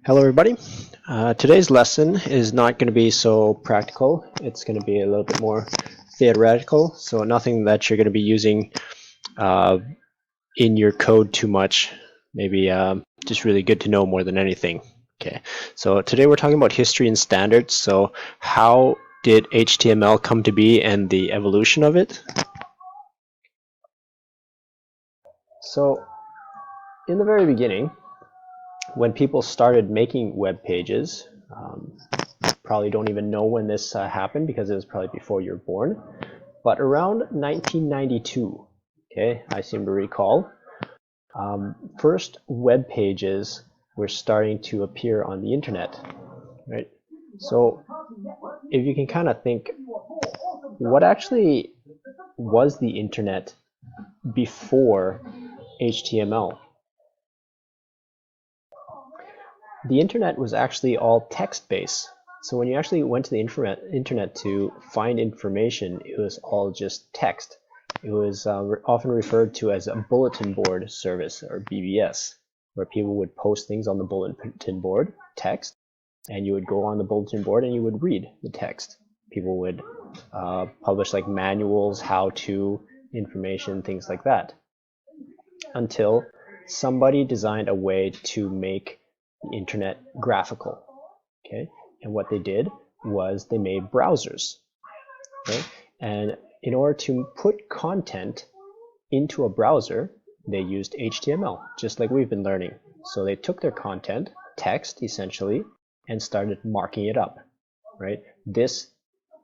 Hello everybody. Today's lesson is not going to be so practical. It's going to be a little bit more theoretical, so nothing that you're going to be using in your code too much. Maybe just really good to know more than anything. Okay, so today we're talking about history and standards. So how did HTML come to be and the evolution of it? So in the very beginning, when people started making web pages, probably don't even know when this happened because it was probably before you were born, but around 1992, okay, I seem to recall, first web pages were starting to appear on the internet, right? So if you can kind of think, what actually was the internet before HTML? The internet was actually all text-based. So when you actually went to the internet to find information, it was all just text. It was often referred to as a bulletin board service, or BBS, where people would post things on the bulletin board, text, and you would go on the bulletin board and you would read the text. People would publish like manuals, how-to information, things like that, until somebody designed a way to make the internet graphical. Okay, and what they did was they made browsers. Okay, and in order to put content into a browser, they used HTML, just like we've been learning. So they took their content, text essentially, and started marking it up. Right, this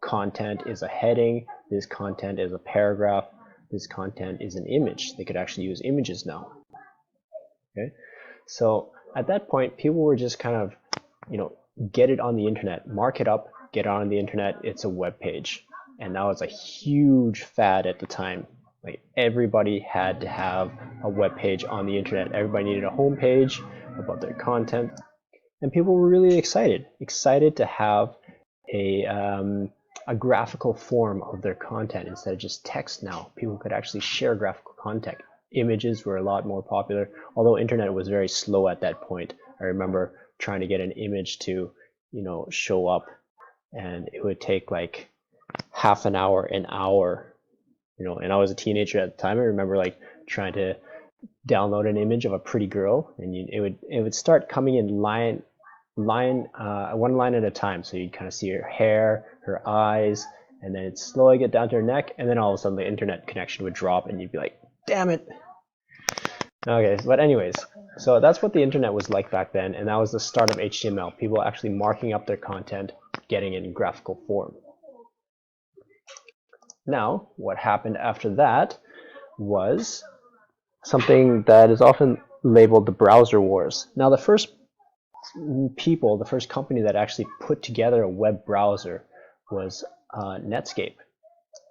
content is a heading, this content is a paragraph, this content is an image. They could actually use images now. Okay, so at that point, people were just kind of, get it on the internet, mark it up, get it on the internet, it's a web page. And that was a huge fad at the time. Like everybody had to have a web page on the internet. Everybody needed a home page about their content. And people were really excited to have a graphical form of their content instead of just text now. People could actually share graphical content. Images were a lot more popular, although internet was very slow at that point. I remember trying to get an image to, show up, and it would take like half an hour, an hour, and I was a teenager at the time. I remember like trying to download an image of a pretty girl, and it would start coming in one line at a time. So you'd kind of see her hair, her eyes, and then it'd slowly get down to her neck, and then all of a sudden the internet connection would drop, and you'd be like, damn it. Okay, but anyways, so that's what the internet was like back then, and that was the start of HTML. People actually marking up their content, getting it in graphical form. Now, what happened after that was something that is often labeled the browser wars. Now, the first company that actually put together a web browser was Netscape.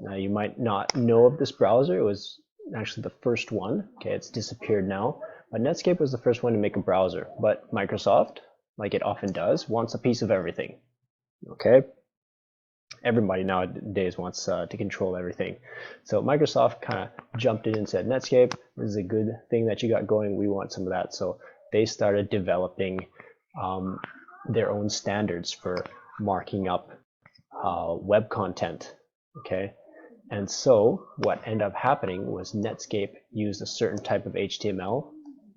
Now, you might not know of this browser. It was actually the first one. Okay, it's disappeared now. But Netscape was the first one to make a browser. But Microsoft, like it often does, wants a piece of everything. Okay? Everybody nowadays wants to control everything. So Microsoft kind of jumped in and said, Netscape, this is a good thing that you got going. We want some of that. So they started developing their own standards for marking up web content. Okay? And so what ended up happening was Netscape used a certain type of HTML.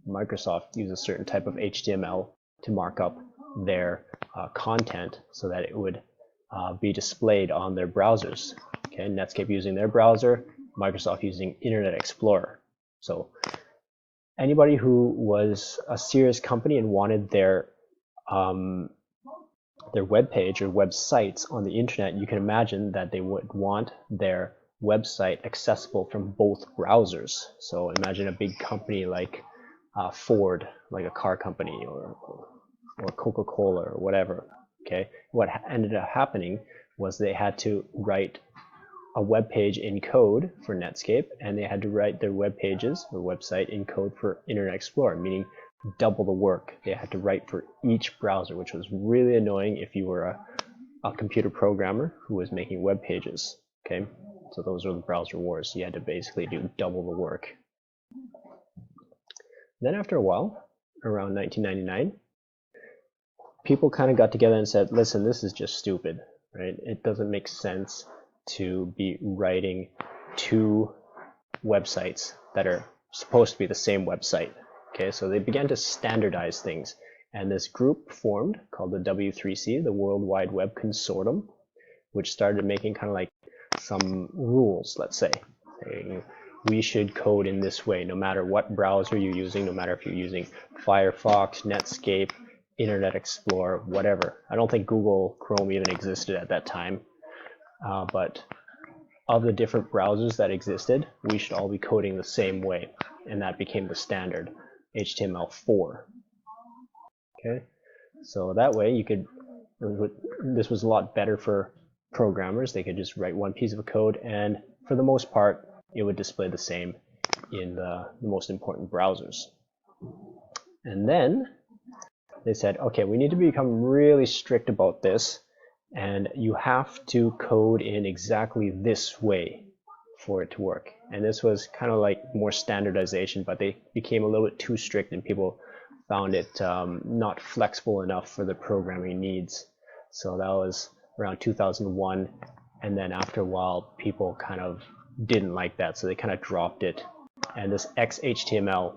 Microsoft used a certain type of HTML to mark up their content so that it would be displayed on their browsers. Okay, Netscape using their browser, Microsoft using Internet Explorer. So anybody who was a serious company and wanted their web page or websites on the internet, you can imagine that they would want their website accessible from both browsers. So imagine a big company like Ford, like a car company, or Coca-Cola or whatever. Okay, what ended up happening was they had to write a web page in code for Netscape, and they had to write their web pages or website in code for Internet Explorer, meaning double the work. They had to write for each browser, which was really annoying if you were a computer programmer who was making web pages. Okay, so those are the browser wars. You had to basically do double the work. Then after a while, around 1999, people kind of got together and said, listen, this is just stupid, right? It doesn't make sense to be writing two websites that are supposed to be the same website. Okay, so they began to standardize things. And this group formed called the W3C, the World Wide Web Consortium, which started making kind of like some rules, let's say, saying we should code in this way, no matter what browser you're using, no matter if you're using Firefox, Netscape, Internet Explorer, whatever. I don't think Google Chrome even existed at that time, but of the different browsers that existed, we should all be coding the same way, and that became the standard, HTML4. Okay, so that way you could, this was a lot better for programmers. They could just write one piece of code, and for the most part, it would display the same in the most important browsers. And then they said, okay, we need to become really strict about this, and you have to code in exactly this way for it to work. And this was kind of like more standardization, but they became a little bit too strict, and people found it not flexible enough for the programming needs. So that was around 2001, and then after a while, people kind of didn't like that, so they kind of dropped it. And this XHTML,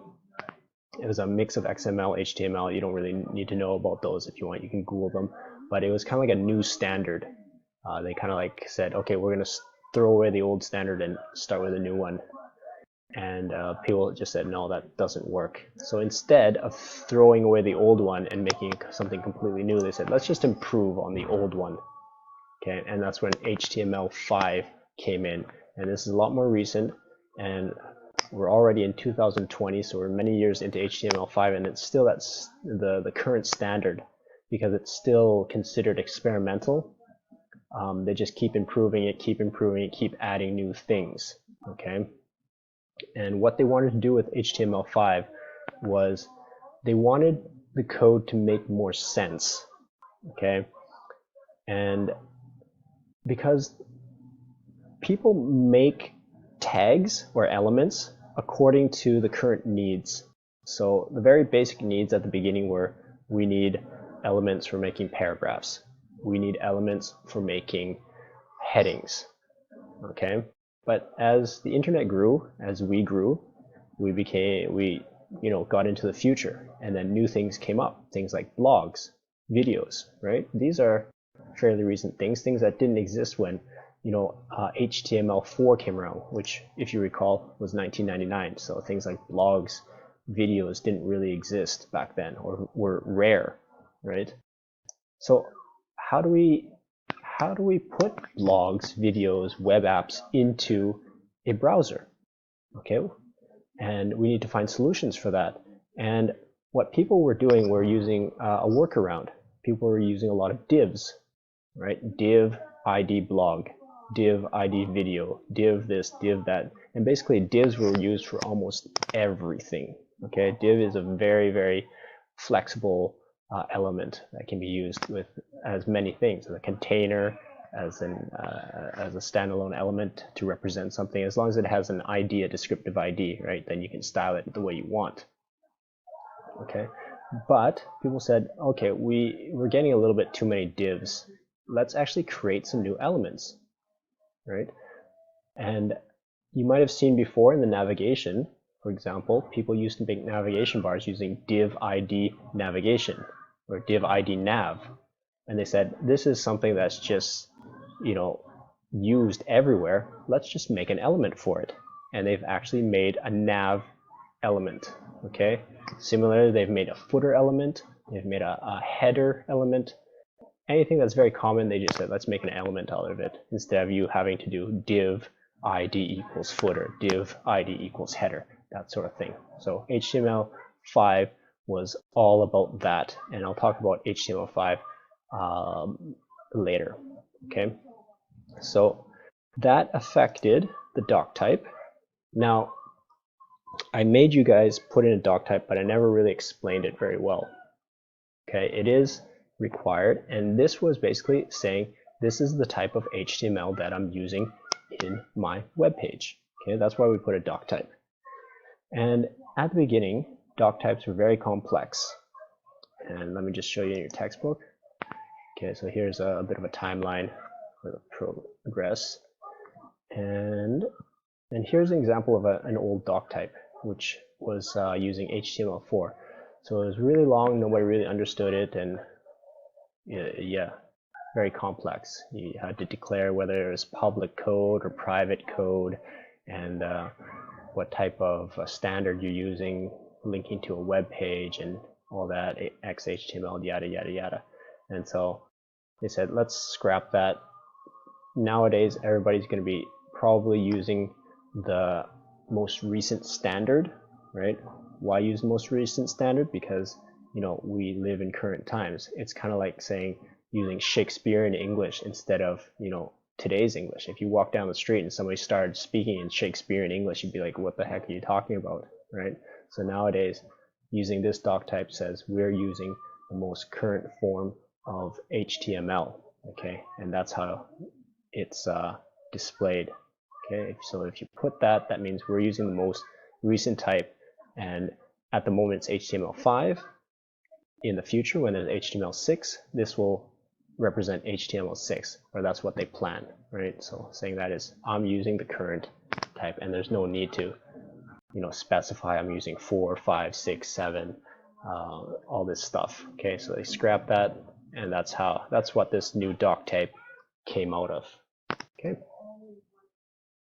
it was a mix of XML, HTML. You don't really need to know about those. If you want, you can Google them. But it was kind of like a new standard. They kind of like said, okay, we're going to throw away the old standard and start with a new one. And people just said, no, that doesn't work. So instead of throwing away the old one and making something completely new, they said, let's just improve on the old one. Okay, and that's when HTML5 came in. And this is a lot more recent, and we're already in 2020, so we're many years into HTML5, and it's still that's the current standard because it's still considered experimental. They just keep improving it, keep adding new things. Okay, and what they wanted to do with HTML5 was they wanted the code to make more sense. Okay, and because people make tags or elements according to the current needs. So the very basic needs at the beginning were, we need elements for making paragraphs. We need elements for making headings. Okay, but as the internet grew, as we grew, we got into the future, and then new things came up, things like blogs, videos, right? These are fairly recent things that didn't exist when HTML4 came around, which, if you recall, was 1999. So things like blogs, videos didn't really exist back then, or were rare, right? So how do we put blogs, videos, web apps into a browser? Okay, and we need to find solutions for that. And what people were doing were using a workaround. People were using a lot of divs, right? Div ID blog, div ID video, div this, div that, and basically divs were used for almost everything. Okay, div is a very, very flexible element that can be used with as many things, as a container, as a standalone element to represent something. As long as it has an ID, a descriptive ID, right, then you can style it the way you want. Okay, but people said, okay, we're getting a little bit too many divs. Let's actually create some new elements, right? And you might have seen before in the navigation, for example, people used to make navigation bars using div ID navigation or div ID nav. And they said, this is something that's just, used everywhere. Let's just make an element for it. And they've actually made a nav element. Okay. Similarly, they've made a footer element. They've made a header element. Anything that's very common, they just said, let's make an element out of it, instead of you having to do div ID equals footer, div ID equals header, that sort of thing. So HTML5 was all about that, and I'll talk about HTML5 later. Okay, so that affected the doctype. Now, I made you guys put in a doctype, but I never really explained it very well. Okay, it is required, and this was basically saying this is the type of HTML that I'm using in my web page. Okay, that's why we put a doctype. And at the beginning, doctypes were very complex, And let me just show you in your textbook. Okay, so here's a bit of a timeline for the progress. And here's an example of an old Doctype, which was using HTML4. So it was really long, nobody really understood it, and yeah, very complex. You had to declare whether it was public code or private code, and what type of standard you're using, linking to a web page, and all that, XHTML, yada, yada, yada. And so they said, let's scrap that. Nowadays, everybody's going to be probably using the most recent standard, right? Why use the most recent standard? Because, you know, we live in current times. It's kind of like saying using Shakespearean English instead of, you know, today's English. If you walk down the street and somebody started speaking in Shakespearean English, you'd be like, what the heck are you talking about, right? So nowadays, using this Doctype says we're using the most current form of HTML, okay? And that's how it's displayed. Okay, so if you put that, that means we're using the most recent type, and at the moment it's HTML5. In the future, when there's HTML6, this will represent HTML6, or that's what they plan, right? So saying that is, I'm using the current type, and there's no need to, you know, specify I'm using 4, 5, 6, 7, all this stuff. Okay, so they scrap that, and that's what this new Doctype came out of. Okay.